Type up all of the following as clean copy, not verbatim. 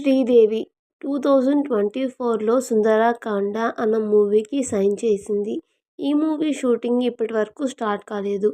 శ్రీదేవి 2024లో 'సుందరకాండ' అన్న మూవీకి సైన్ చేసింది. ఈ మూవీ షూటింగ్ ఇప్పటివరకు స్టార్ట్ కాలేదు.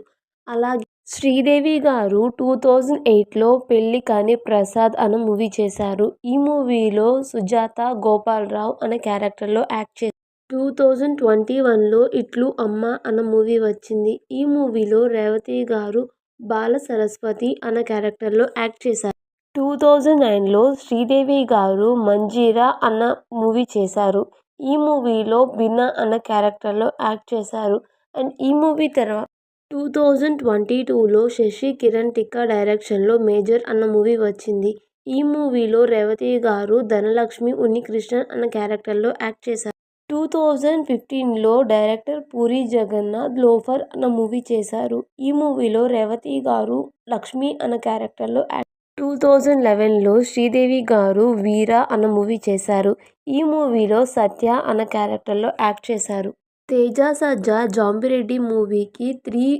అలాగే శ్రీదేవి గారు 2008లో 'పెళ్లి కాని ప్రసాద్' అన్న మూవీ చేశారు. ఈ మూవీలో సుజాత గోపాలరావు అనే క్యారెక్టర్లో యాక్ట్ చేశారు. 2021లో 'ఇట్లు అమ్మ' అన్న మూవీ వచ్చింది. ఈ మూవీలో రేవతి గారు బాలసరస్వతి అన్న క్యారెక్టర్లో యాక్ట్ చేశారు. 2009లో శ్రీదేవి గారు 'మంజీరా' అన్న మూవీ చేశారు. ఈ మూవీలో బీనా అన్న క్యారెక్టర్లో యాక్ట్ చేశారు. అండ్ ఈ మూవీ తర్వాత 2022లో శశి కిరణ్ టిక్క డైరెక్షన్లో 'మేజర్' అన్న మూవీ వచ్చింది. ఈ మూవీలో రేవతి గారు ధనలక్ష్మి ఉన్నికృష్ణన్ అన్న క్యారెక్టర్లో యాక్ట్ చేశారు. 2015లో డైరెక్టర్ పూరీ జగన్నాథ్ 'లోఫర్' అన్న మూవీ చేశారు. ఈ మూవీలో రేవతి గారు లక్ష్మి అన్న క్యారెక్టర్లో యాక్ట్ 2011లో శ్రీదేవి గారు 'వీర' అన్న మూవీ చేశారు. ఈ మూవీలో సత్య అన్న క్యారెక్టర్లో యాక్ట్ చేశారు. తేజ, సజ్జా, జాంబిరెడ్డి మూవీకి 3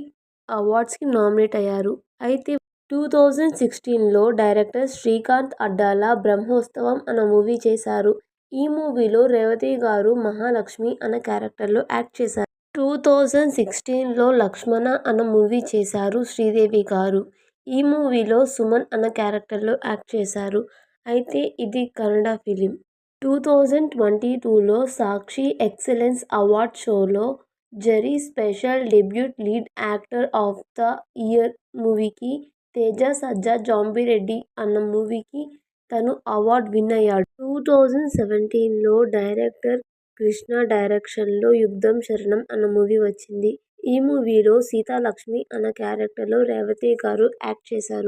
అవార్డ్స్కి నామినేట్ అయ్యారు. అయితే 2016లో డైరెక్టర్ శ్రీకాంత్ అడ్డాల 'బ్రహ్మోత్సవం' అన్న మూవీ చేశారు. ఈ మూవీలో రేవతి గారు మహాలక్ష్మి అన్న క్యారెక్టర్లో యాక్ట్ చేశారు. 2016లో 'లక్ష్మణ' అన్న మూవీ చేశారు శ్రీదేవి గారు. ఈ మూవీలో సుమన్ అన్న క్యారెక్టర్లో యాక్ట్ చేశారు. అయితే ఇది కన్నడ ఫిలిం. 2022లో సాక్షి ఎక్సలెన్స్ అవార్డ్ షోలో zari special debut lead actor of the year మూవీకి తేజ, సజ్జా, జాంబిరెడ్డి అన్న మూవీకి తను అవార్డు విన్ అయ్యాడు. 2017లో డైరెక్టర్ కృష్ణ డైరెక్షన్లో 'యుద్ధం శరణం' అన్న మూవీ వచ్చింది. ఈ మూవీలో సీతాలక్ష్మి అన్న క్యారెక్టర్లో రేవతి గారు యాక్ట్ చేశారు.